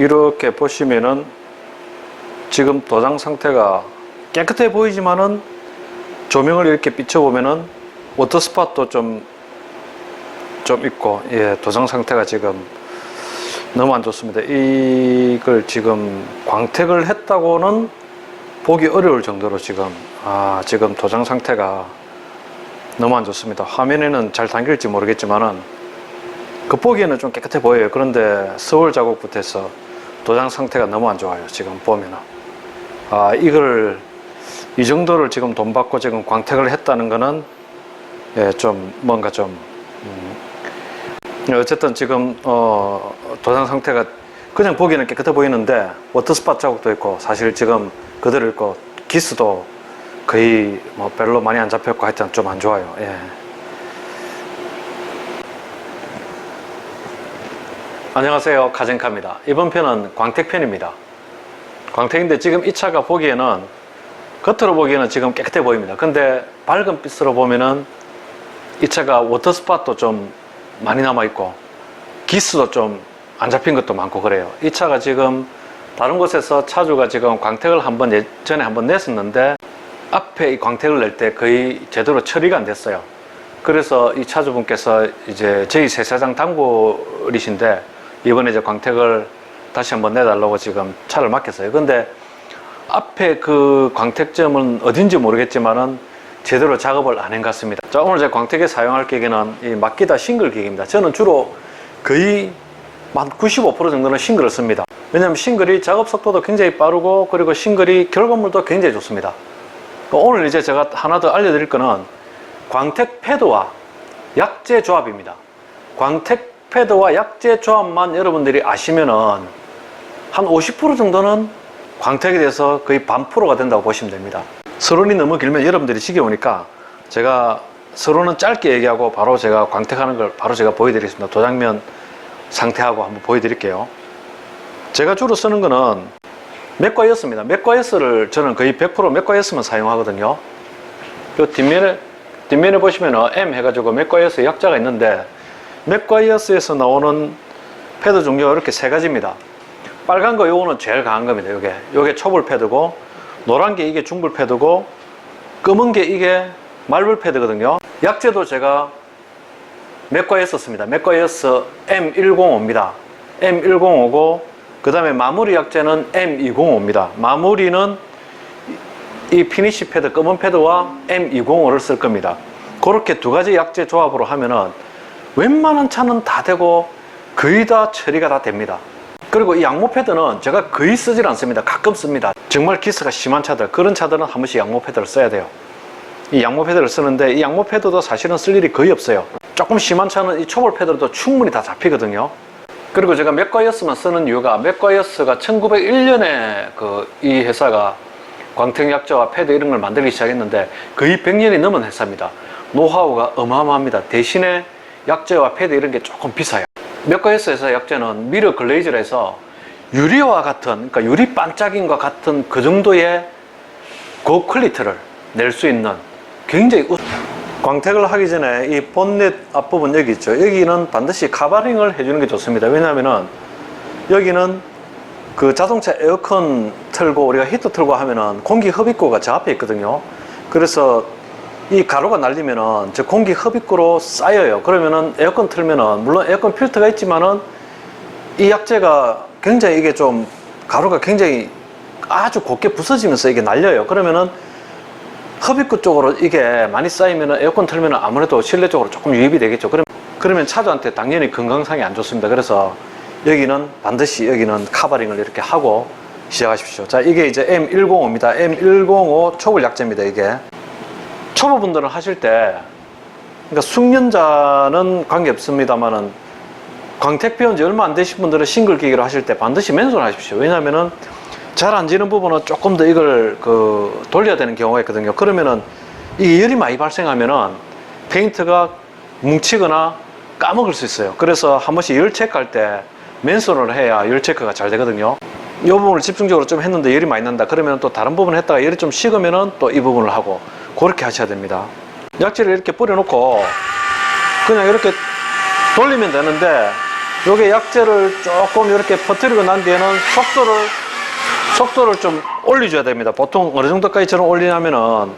이렇게 보시면은 지금 도장 상태가 깨끗해 보이지만은 조명을 이렇게 비춰보면은 워터스팟도 좀 있고, 예, 도장 상태가 지금 너무 안 좋습니다. 이걸 지금 광택을 했다고는 보기 어려울 정도로 지금 도장 상태가 너무 안 좋습니다. 화면에는 잘 담길지 모르겠지만은 겉보기에는 좀 깨끗해 보여요. 그런데 서울 자국부터 해서 도장 상태가 너무 안 좋아요. 지금 보면은 이걸 이 정도를 지금 돈 받고 지금 광택을 했다는 거는, 예, 좀 뭔가 좀 어쨌든 지금 도장 상태가 그냥 보기에는 깨끗해 보이는데 워터스팟 자국도 있고, 사실 지금 그대로 있고, 기스도 거의 뭐 별로 많이 안 잡혔고, 하여튼 좀 안 좋아요. 예. 안녕하세요, 카젠카입니다. 이번 편은 광택 편입니다. 광택인데 지금 이 차가 보기에는, 겉으로 보기에는 지금 깨끗해 보입니다. 근데 밝은 빛으로 보면은 이 차가 워터스팟도 좀 많이 남아있고, 기스도 좀 안 잡힌 것도 많고 그래요. 이 차가 지금 다른 곳에서 차주가 지금 광택을 예전에 한번 냈었는데, 앞에 이 광택을 낼 때 거의 제대로 처리가 안 됐어요. 그래서 이 차주분께서 이제 저희 세차장 단골이신데, 이번에 이제 광택을 다시 한번 내달라고 지금 차를 맡겼어요. 근데 앞에 그 광택점은 어딘지 모르겠지만은 제대로 작업을 안 한 것 같습니다. 자, 오늘 제가 광택에 사용할 기계는 이 마키다 싱글 기계입니다. 저는 주로 거의 한 95% 정도는 싱글을 씁니다. 왜냐하면 싱글이 작업 속도도 굉장히 빠르고, 그리고 싱글이 결과물도 굉장히 좋습니다. 오늘 이제 제가 하나 더 알려드릴 거는 광택 패드와 약재 조합입니다. 광택 패드와 약재 조합만 여러분들이 아시면은 한 50% 정도는 광택에 대해서 거의 반 프로가 된다고 보시면 됩니다. 서론이 너무 길면 여러분들이 지겨우니까 제가 서론은 짧게 얘기하고 바로 제가 광택하는 걸 바로 제가 보여드리겠습니다. 도장면 상태하고 한번 보여드릴게요. 제가 주로 쓰는 거는 맥과이어스입니다. 맥과이어스를 저는 거의 100% 맥과이어스만 사용하거든요. 요 뒷면에 보시면은 M 해가지고 맥과이어스 약자가 있는데, 맥과이어스에서 나오는 패드 종류가 이렇게 세 가지입니다. 빨간 거 요거는 제일 강한 겁니다. 요게 초벌 패드고, 노란 게 이게 중불 패드고, 검은 게 이게 말불 패드거든요. 약재도 제가 맥과이어스 씁니다. 맥과이어스 M105입니다. M105고, 그 다음에 마무리 약재는 M205입니다. 마무리는 이 피니시 패드, 검은 패드와 M205를 쓸 겁니다. 그렇게 두 가지 약재 조합으로 하면은 웬만한 차는 다 되고 거의 다 처리가 다 됩니다. 그리고 이 양모 패드는 제가 거의 쓰질 않습니다. 가끔 씁니다. 정말 기스가 심한 차들, 그런 차들은 한 번씩 양모 패드를 써야 돼요. 이 양모 패드를 쓰는데, 이 양모 패드도 사실은 쓸 일이 거의 없어요. 조금 심한 차는 이 초벌 패드도 충분히 다 잡히거든요. 그리고 제가 맥과이어스만 쓰는 이유가, 맥과이어스가 1901년에 이 회사가 광택 약재와 패드 이런 걸 만들기 시작했는데 거의 100년이 넘은 회사입니다. 노하우가 어마어마합니다. 대신에 약재와 패드 이런 게 조금 비싸요. 맥과이어스 회사 약재는 미러 글레이즈를 해서 유리와 같은, 그러니까 유리 반짝임과 같은 그 정도의 고퀄리티를 낼 수 있는 굉장히 광택을 하기 전에 이 본넷 앞부분 여기 있죠. 여기는 반드시 카바링을 해주는 게 좋습니다. 왜냐하면은 여기는 그 자동차 에어컨 틀고 우리가 히터 틀고 하면은 공기 흡입구가 저 앞에 있거든요. 그래서 이 가루가 날리면은 저 공기 흡입구로 쌓여요. 그러면은 에어컨 틀면은, 물론 에어컨 필터가 있지만은 이 약재가 굉장히 이게 좀 가루가 굉장히 아주 곱게 부서지면서 이게 날려요. 그러면은 흡입구 쪽으로 이게 많이 쌓이면은 에어컨 틀면은 아무래도 실내 쪽으로 조금 유입이 되겠죠. 그러면 차주한테 당연히 건강상이 안 좋습니다. 그래서 여기는 반드시 여기는 카바링을 이렇게 하고 시작하십시오. 자, 이게 이제 M105입니다. M105 초벌 약재입니다. 이게 초보분들은 하실 때, 그러니까 숙련자는 관계없습니다만은 광택 배운 지 얼마 안 되신 분들은 싱글 기계로 하실 때 반드시 맨손을 하십시오. 왜냐하면은 잘 안 지는 부분은 조금 더 이걸 돌려야 되는 경우가 있거든요. 그러면은 이 열이 많이 발생하면은 페인트가 뭉치거나 까먹을 수 있어요. 그래서 한 번씩 열 체크할 때 맨손으로 해야 열 체크가 잘 되거든요. 이 부분을 집중적으로 좀 했는데 열이 많이 난다. 그러면 또 다른 부분을 했다가 열이 좀 식으면은 또 이 부분을 하고, 그렇게 하셔야 됩니다. 약재를 이렇게 뿌려놓고 그냥 이렇게 돌리면 되는데, 요게 약재를 조금 이렇게 퍼뜨리고 난 뒤에는 속도를 좀 올려줘야 됩니다. 보통 어느 정도까지처럼 올리냐면은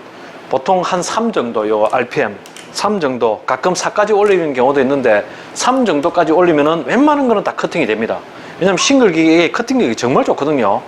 보통 한 3 정도, 요 RPM 3 정도, 가끔 4까지 올리는 경우도 있는데 3 정도까지 올리면은 웬만한 거는 다 커팅이 됩니다. 왜냐면 싱글 기계의 커팅력이 정말 좋거든요.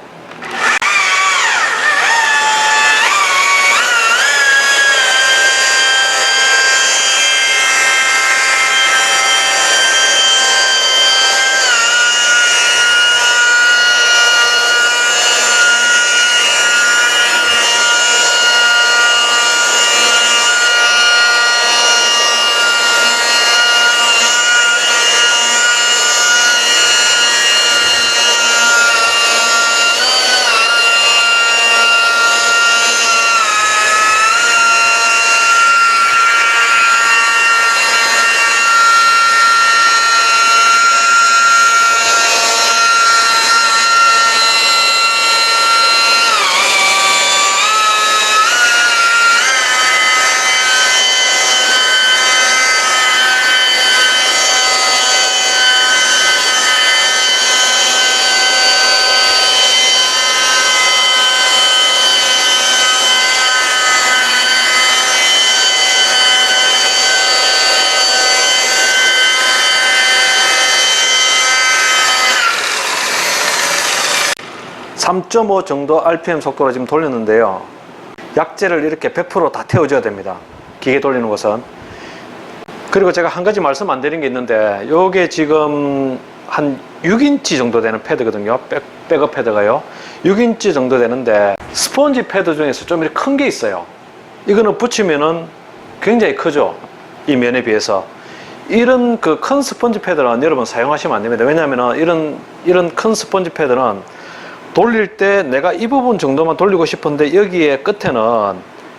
(3.5) 정도 RPM 속도로 지금 돌렸는데요. 약재를 이렇게 100% 다 태워줘야 됩니다. 기계 돌리는 것은. 그리고 제가 한 가지 말씀 안 드린 게 있는데, 요게 지금 한 6인치 정도 되는 패드거든요. 백업 패드가요. 6인치 정도 되는데, 스펀지 패드 중에서 좀 이렇게 큰 게 있어요. 이거는 붙이면은 굉장히 크죠. 이 면에 비해서. 이런 그 큰 스펀지 패드는 여러분 사용하시면 안 됩니다. 왜냐하면 이런 큰 스펀지 패드는 돌릴 때 내가 이 부분 정도만 돌리고 싶은데 여기에 끝에는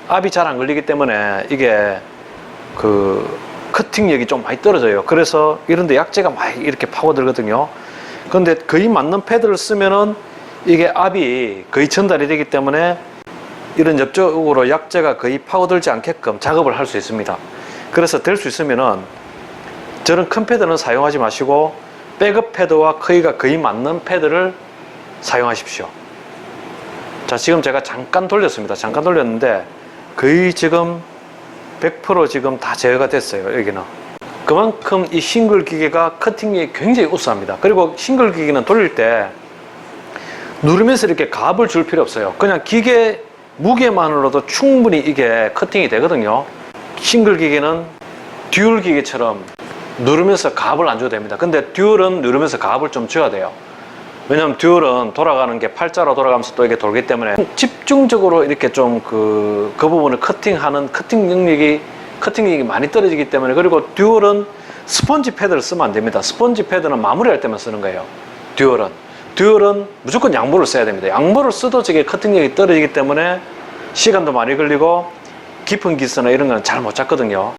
압이 잘 안 걸리기 때문에 이게 그 커팅력이 좀 많이 떨어져요. 그래서 이런데 약재가 많이 이렇게 파고들거든요. 그런데 거의 맞는 패드를 쓰면은 이게 압이 거의 전달이 되기 때문에 이런 옆쪽으로 약재가 거의 파고들지 않게끔 작업을 할 수 있습니다. 그래서 될 수 있으면은 저런 큰 패드는 사용하지 마시고 백업 패드와 크기가 거의 맞는 패드를 사용하십시오. 자, 지금 제가 잠깐 돌렸습니다. 잠깐 돌렸는데 거의 지금 100% 지금 다 제어가 됐어요. 여기는. 그만큼 이 싱글 기계가 커팅력이 굉장히 우수합니다. 그리고 싱글 기계는 돌릴 때 누르면서 이렇게 가압을 줄 필요 없어요. 그냥 기계 무게만으로도 충분히 이게 커팅이 되거든요. 싱글 기계는 듀얼 기계처럼 누르면서 가압을 안 줘도 됩니다. 근데 듀얼은 누르면서 가압을 좀 줘야 돼요. 왜냐면 듀얼은 돌아가는 게 팔자로 돌아가면서 또 이게 돌기 때문에 집중적으로 이렇게 좀 그 부분을 커팅하는 커팅 능력이 많이 떨어지기 때문에. 그리고 듀얼은 스펀지 패드를 쓰면 안 됩니다. 스펀지 패드는 마무리할 때만 쓰는 거예요. 듀얼은 무조건 양보를 써야 됩니다. 양보를 써도 저게 커팅력이 떨어지기 때문에 시간도 많이 걸리고 깊은 기스나 이런 건 잘 못 잡거든요.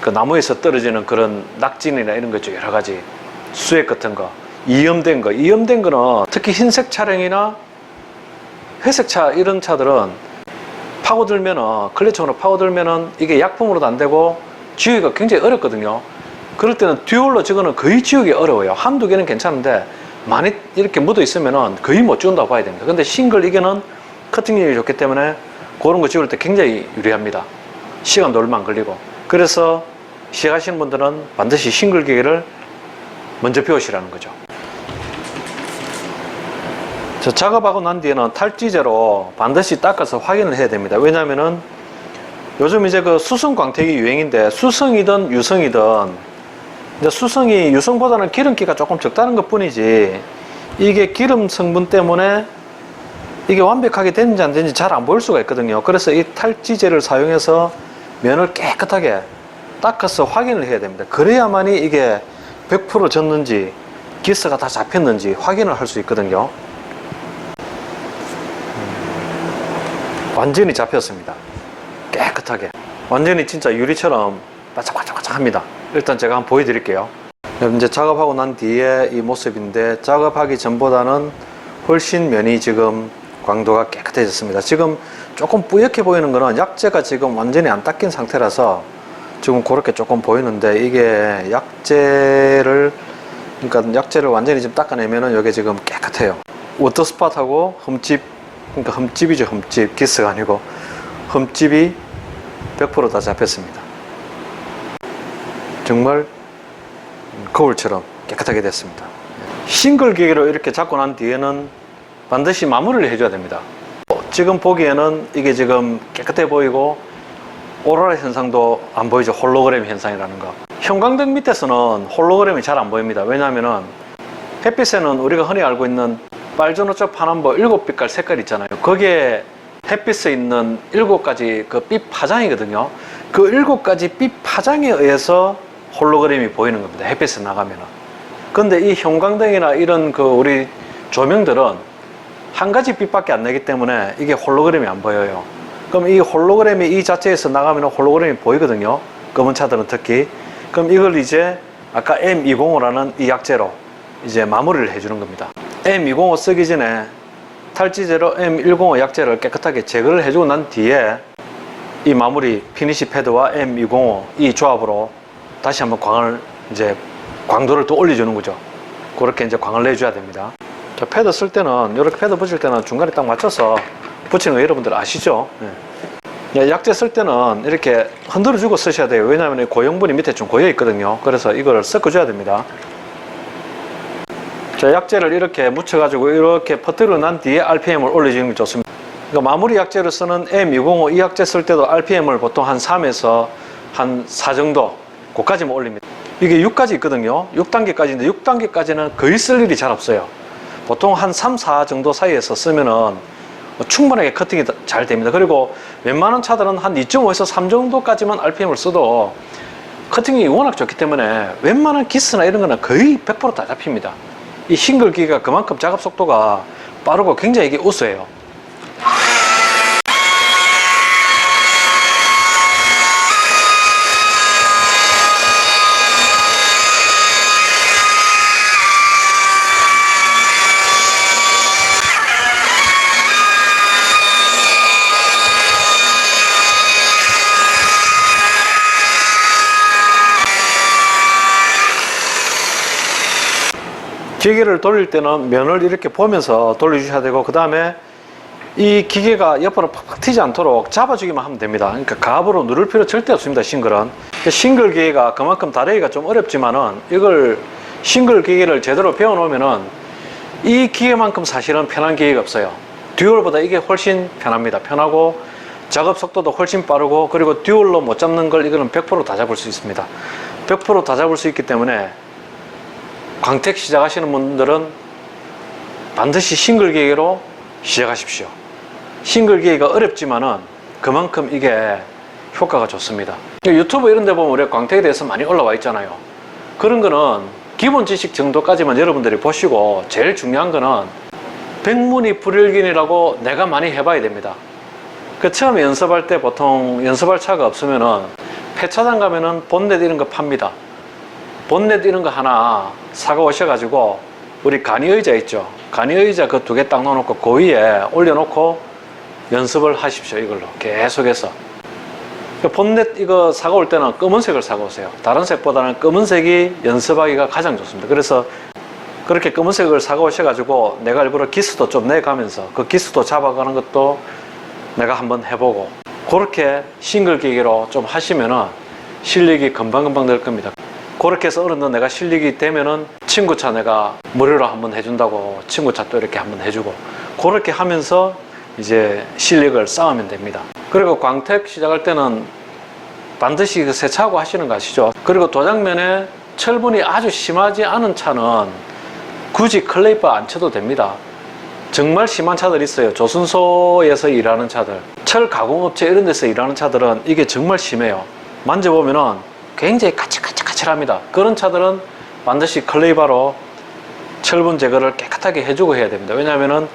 그 나무에서 떨어지는 그런 낙진이나 이런 거 있죠. 여러 가지 수액 같은 거, 이염된 거는 특히 흰색 차량이나 회색 차 이런 차들은 파고들면은 클래식으로 파고들면은 이게 약품으로도 안 되고 지우기가 굉장히 어렵거든요. 그럴 때는 듀얼로 저거는 거의 지우기 어려워요. 한두 개는 괜찮은데 많이 이렇게 묻어 있으면은 거의 못 지운다고 봐야 됩니다. 근데 싱글 이게는 커팅력이 좋기 때문에 그런 거 지울 때 굉장히 유리합니다. 시간도 얼마 안 걸리고. 그래서 시작하시는 분들은 반드시 싱글 기계를 먼저 배우시라는 거죠. 자, 작업하고 난 뒤에는 탈지제로 반드시 닦아서 확인을 해야 됩니다. 왜냐면은 요즘 이제 그 수성 광택이 유행인데 수성이든 유성이든 이제 수성이 유성보다는 기름기가 조금 적다는 것 뿐이지 이게 기름 성분 때문에 이게 완벽하게 됐는지 안 됐는지 잘 안 보일 수가 있거든요. 그래서 이 탈지제를 사용해서 면을 깨끗하게 닦아서 확인을 해야 됩니다. 그래야만이 이게 100% 졌는지 기스가 다 잡혔는지 확인을 할 수 있거든요. 완전히 잡혔습니다. 깨끗하게. 완전히 진짜 유리처럼 바짝바짝바짝합니다. 일단 제가 한번 보여드릴게요. 이제 작업하고 난 뒤에 이 모습인데 작업하기 전보다는 훨씬 면이 지금 광도가 깨끗해졌습니다. 지금 조금 뿌옇게 보이는 거는 약재가 지금 완전히 안 닦인 상태라서 지금 그렇게 조금 보이는데 이게 약재를 그러니까 약재를 완전히 좀 닦아내면은 이게 지금 깨끗해요. 워터스팟하고 흠집, 그러니까 흠집이죠. 흠집, 기스가 아니고 흠집이 100% 다 잡혔습니다. 정말 거울처럼 깨끗하게 됐습니다. 싱글 기계로 이렇게 잡고 난 뒤에는 반드시 마무리를 해줘야 됩니다. 지금 보기에는 이게 지금 깨끗해 보이고 오로라 현상도 안 보이죠. 홀로그램 현상이라는 거. 형광등 밑에서는 홀로그램이 잘 안 보입니다. 왜냐하면은 햇빛에는 우리가 흔히 알고 있는 빨주노초 파남보 7빛깔 색깔 있잖아요. 거기에 햇빛에 있는 7가지 그 빛 파장이거든요. 그 7가지 빛 파장에 의해서 홀로그램이 보이는 겁니다. 햇빛에 나가면은. 근데 이 형광등이나 이런 그 우리 조명들은 한 가지 빛밖에 안 내기 때문에 이게 홀로그램이 안 보여요. 그럼 이 홀로그램이 이 자체에서 나가면 홀로그램이 보이거든요. 검은 차들은 특히. 그럼 이걸 이제 아까 M205라는 이 약재로 이제 마무리를 해주는 겁니다. M205 쓰기 전에 탈지제로 M105 약재를 깨끗하게 제거를 해주고 난 뒤에 이 마무리 피니시 패드와 M205 이 조합으로 다시 한번 광도를 또 올려주는 거죠. 그렇게 이제 광을 내줘야 됩니다. 자, 패드 쓸 때는, 이렇게 패드 붙일 때는 중간에 딱 맞춰서 붙이는 거 여러분들 아시죠? 네. 약재 쓸 때는 이렇게 흔들어 주고 쓰셔야 돼요. 왜냐하면 고형분이 밑에 좀 고여 있거든요. 그래서 이걸 섞어줘야 됩니다. 자, 약재를 이렇게 묻혀가지고 이렇게 퍼뜨려 난 뒤에 RPM을 올려주는 게 좋습니다. 그러니까 마무리 약재를 쓰는 M205 이 약재 쓸 때도 RPM을 보통 한 3에서 한 4 정도, 그까지만 올립니다. 이게 6까지 있거든요. 6단계까지인데 6단계까지는 거의 쓸 일이 잘 없어요. 보통 한 3, 4 정도 사이에서 쓰면은 충분하게 커팅이 잘 됩니다. 그리고 웬만한 차들은 한 2.5에서 3 정도까지만 RPM을 써도 커팅이 워낙 좋기 때문에 웬만한 기스나 이런 거는 거의 100% 다 잡힙니다. 이 싱글 기계가 그만큼 작업 속도가 빠르고 굉장히 이게 우수해요. 기계를 돌릴 때는 면을 이렇게 보면서 돌려주셔야 되고, 그 다음에 이 기계가 옆으로 팍팍 튀지 않도록 잡아주기만 하면 됩니다. 그러니까 가압으로 누를 필요 절대 없습니다. 싱글은. 싱글 기계가 그만큼 다루기가 좀 어렵지만은 이걸 싱글 기계를 제대로 배워놓으면은 이 기계만큼 사실은 편한 기계가 없어요. 듀얼보다 이게 훨씬 편합니다. 편하고 작업 속도도 훨씬 빠르고, 그리고 듀얼로 못 잡는 걸 이거는 100% 다 잡을 수 있습니다. 100% 다 잡을 수 있기 때문에 광택 시작하시는 분들은 반드시 싱글 기계로 시작하십시오. 싱글 기계가 어렵지만은 그만큼 이게 효과가 좋습니다. 유튜브 이런 데 보면 우리가 광택에 대해서 많이 올라와 있잖아요. 그런 거는 기본 지식 정도까지만 여러분들이 보시고, 제일 중요한 거는 백문이 불여일견이라고 내가 많이 해봐야 됩니다. 그 처음에 연습할 때 보통 연습할 차가 없으면은 폐차장 가면은 본넷 이런 거 팝니다. 본넷 이런 거 하나 사가 오셔가지고 우리 간이의자 있죠. 간이의자 그 2개 딱 넣어놓고 그 위에 올려놓고 연습을 하십시오. 이걸로 계속해서. 본넷 이거 사가 올 때는 검은색을 사가 오세요. 다른 색보다는 검은색이 연습하기가 가장 좋습니다. 그래서 그렇게 검은색을 사가 오셔가지고 내가 일부러 기스도 좀 내가면서 그 기스도 잡아가는 것도 내가 한번 해보고, 그렇게 싱글 기계로 좀 하시면은 실력이 금방금방 늘 겁니다. 그렇게 해서 어느 날 내가 실력이 되면은 친구 차 내가 무료로 한번 해준다고 친구 차 또 이렇게 한번 해주고, 그렇게 하면서 이제 실력을 쌓으면 됩니다. 그리고 광택 시작할 때는 반드시 그 세차하고 하시는 거 아시죠? 그리고 도장면에 철분이 아주 심하지 않은 차는 굳이 클레이퍼 안 쳐도 됩니다. 정말 심한 차들 있어요. 조선소에서 일하는 차들, 철 가공업체 이런 데서 일하는 차들은 이게 정말 심해요. 만져보면은 굉장히 까칠까칠합니다. 그런 차들은 반드시 클레이바로 철분 제거를 깨끗하게 해주고 해야 됩니다. 왜냐하면은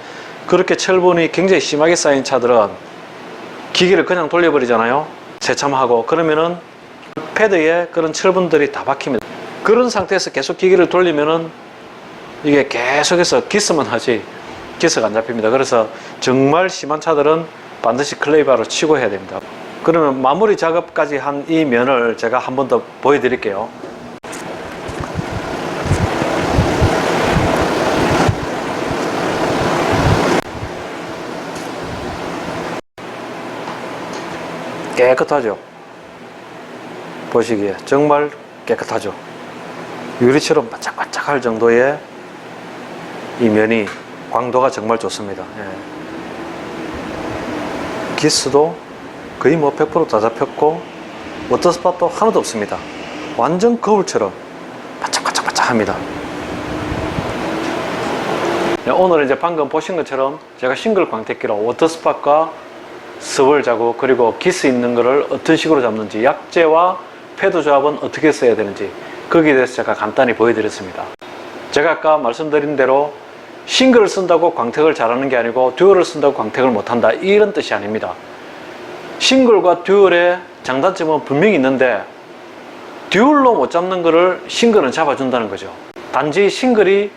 그렇게 철분이 굉장히 심하게 쌓인 차들은 기계를 그냥 돌려버리잖아요. 세참하고 그러면은 패드에 그런 철분들이 다 박힙니다. 그런 상태에서 계속 기계를 돌리면은 이게 계속해서 기스만 하지 기스가 안 잡힙니다. 그래서 정말 심한 차들은 반드시 클레이바로 치고 해야 됩니다. 그러면 마무리 작업까지 한 이 면을 제가 한 번 더 보여드릴게요. 깨끗하죠. 보시기에 정말 깨끗하죠. 유리처럼 반짝반짝할 정도의 이 면이 광도가 정말 좋습니다. 예. 기스도 거의 뭐 100% 다 잡혔고 워터스팟도 하나도 없습니다. 완전 거울처럼 반짝반짝반짝합니다. 네, 오늘 이제 방금 보신 것처럼 제가 싱글 광택기로 워터스팟과 스월 자국 그리고 기스 있는 거를 어떤 식으로 잡는지, 약재와 패드 조합은 어떻게 써야 되는지 거기에 대해서 제가 간단히 보여드렸습니다. 제가 아까 말씀드린 대로 싱글을 쓴다고 광택을 잘하는 게 아니고 듀얼을 쓴다고 광택을 못한다, 이런 뜻이 아닙니다. 싱글과 듀얼의 장단점은 분명히 있는데 듀얼로 못 잡는 거를 싱글은 잡아준다는 거죠. 단지 싱글이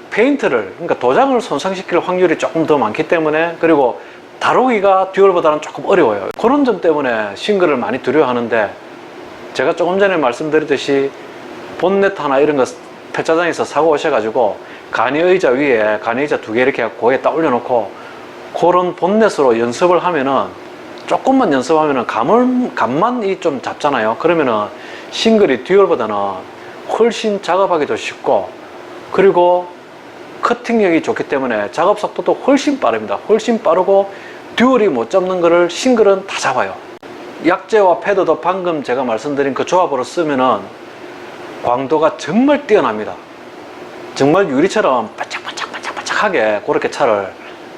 페인트를, 그러니까 도장을 손상시킬 확률이 조금 더 많기 때문에, 그리고 다루기가 듀얼보다는 조금 어려워요. 그런 점 때문에 싱글을 많이 두려워하는데, 제가 조금 전에 말씀드렸듯이 본넷 하나 이런 거 폐차장에서 사고 오셔가지고 간이의자 위에 간이의자 2개 이렇게 고에 딱 올려놓고 그런 본넷으로 연습을 하면은, 조금만 연습하면은 감만 좀 잡잖아요. 그러면은 싱글이 듀얼보다는 훨씬 작업하기도 쉽고, 그리고 커팅력이 좋기 때문에 작업 속도도 훨씬 빠릅니다. 훨씬 빠르고 듀얼이 못 잡는 거를 싱글은 다 잡아요. 약재와 패드도 방금 제가 말씀드린 그 조합으로 쓰면은 광도가 정말 뛰어납니다. 정말 유리처럼 반짝반짝반짝반짝하게 그렇게 차를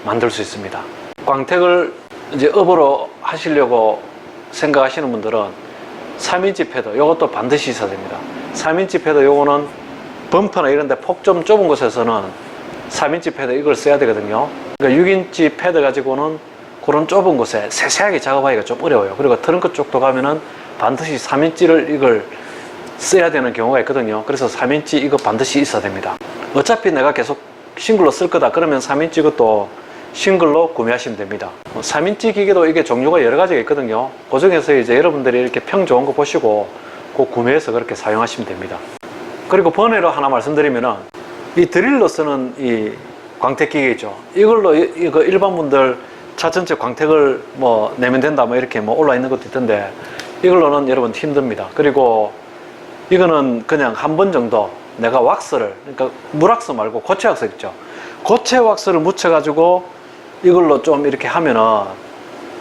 만들 수 있습니다. 광택을 이제 업으로 하시려고 생각하시는 분들은 3인치 패드, 이것도 반드시 있어야 됩니다. 3인치 패드, 요거는 범퍼나 이런 데 폭 좀 좁은 곳에서는 3인치 패드 이걸 써야 되거든요. 그러니까 6인치 패드 가지고는 그런 좁은 곳에 세세하게 작업하기가 좀 어려워요. 그리고 트렁크 쪽도 가면은 반드시 3인치를 이걸 써야 되는 경우가 있거든요. 그래서 3인치 이거 반드시 있어야 됩니다. 어차피 내가 계속 싱글로 쓸 거다 그러면 3인치 이것도 싱글로 구매하시면 됩니다. 3인치 기계도 이게 종류가 여러 가지가 있거든요. 그 중에서 이제 여러분들이 이렇게 평 좋은 거 보시고 그 구매해서 그렇게 사용하시면 됩니다. 그리고 번외로 하나 말씀드리면은, 이 드릴로 쓰는 이 광택 기계 있죠. 이걸로 이거 일반 분들 차 전체 광택을 뭐 내면 된다 뭐 이렇게 뭐 올라 있는 것도 있던데, 이걸로는 여러분 힘듭니다. 그리고 이거는 그냥 한 번 정도 내가 왁스를, 그러니까 물왁스 말고 고체 왁스 있죠. 고체 왁스를 묻혀가지고 이걸로 좀 이렇게 하면은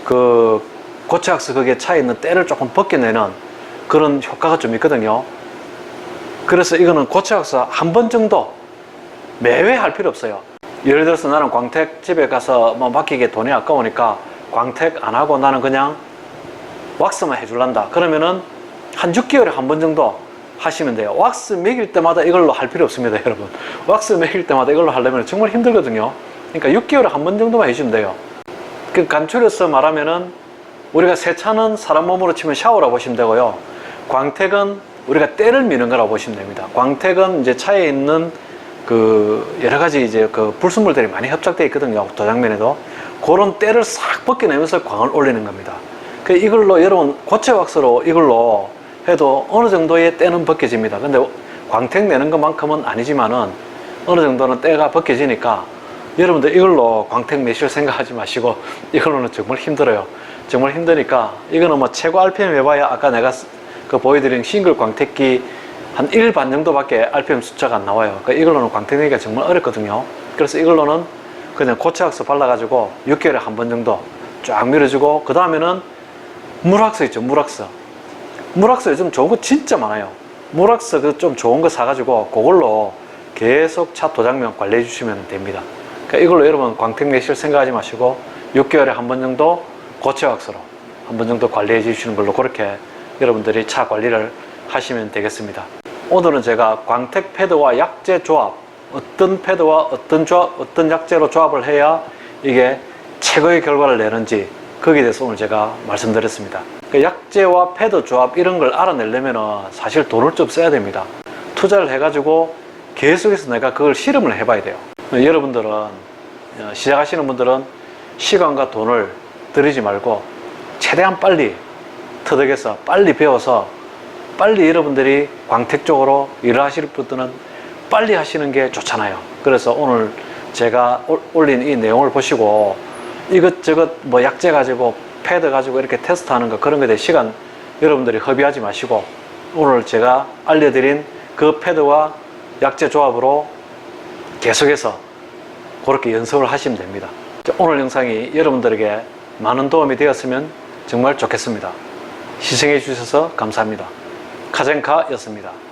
그 고체 왁스 거기에 차 있는 때를 조금 벗겨내는 그런 효과가 좀 있거든요. 그래서 이거는 고체 왁스 한 번 정도 매회 할 필요 없어요. 예를 들어서 나는 광택 집에 가서 뭐 맡기기에 돈이 아까우니까 광택 안 하고 나는 그냥 왁스만 해줄란다. 그러면은 한 6개월에 한 번 정도 하시면 돼요. 왁스 매길 때마다 이걸로 할 필요 없습니다, 여러분. 왁스 매길 때마다 이걸로 하려면 정말 힘들거든요. 그러니까 6개월에 한 번 정도만 해주시면 돼요. 그 간추려서 말하면은, 우리가 세차는 사람 몸으로 치면 샤워라고 보시면 되고요. 광택은 우리가 때를 미는 거라고 보시면 됩니다. 광택은 이제 차에 있는 그 여러 가지 이제 그 불순물들이 많이 협착되어 있거든요. 도장면에도. 그런 때를 싹 벗겨내면서 광을 올리는 겁니다. 그 이걸로 여러분 고체 왁스로 이걸로 해도 어느 정도의 때는 벗겨집니다. 근데 광택 내는 것만큼은 아니지만은 어느 정도는 때가 벗겨지니까 여러분들 이걸로 광택 내실 생각하지 마시고, 이걸로는 정말 힘들어요. 정말 힘드니까 이거는 뭐 최고 RPM 해봐야 아까 내가 그 보여드린 싱글 광택기 한 1 반 정도밖에 RPM 숫자가 안 나와요. 그러니까 이걸로는 광택 내기가 정말 어렵거든요. 그래서 이걸로는 그냥 고체 왁스 발라가지고 6개월에 한 번 정도 쫙 밀어주고, 그 다음에는 물왁스 있죠. 물왁스 요즘 좋은 거 진짜 많아요. 물왁스 그 좀 좋은 거 사가지고 그걸로 계속 차 도장면 관리해 주시면 됩니다. 그러니까 이걸로 여러분 광택 내실 생각하지 마시고 6개월에 한 번 정도 고체 왁스로 한 번 정도 관리해 주시는 걸로 그렇게 여러분들이 차 관리를 하시면 되겠습니다. 오늘은 제가 광택 패드와 약재 조합, 어떤 패드와 어떤 약재로 조합을 해야 이게 최고의 결과를 내는지 거기에 대해서 오늘 제가 말씀드렸습니다. 그 약재와 패드 조합 이런 걸 알아내려면 사실 돈을 좀 써야 됩니다. 투자를 해가지고 계속해서 내가 그걸 실험을 해봐야 돼요. 여러분들은, 시작하시는 분들은 시간과 돈을 들이지 말고 최대한 빨리 터득해서 빨리 배워서 빨리 여러분들이 광택 쪽으로 일을 하실 분들은 빨리 하시는 게 좋잖아요. 그래서 오늘 제가 올린 이 내용을 보시고 이것저것 뭐 약재 가지고 패드 가지고 이렇게 테스트하는 거, 그런 거에 대해 시간 여러분들이 허비하지 마시고 오늘 제가 알려드린 그 패드와 약재 조합으로 계속해서 그렇게 연습을 하시면 됩니다. 오늘 영상이 여러분들에게 많은 도움이 되었으면 정말 좋겠습니다. 시청해 주셔서 감사합니다. 카젠카였습니다.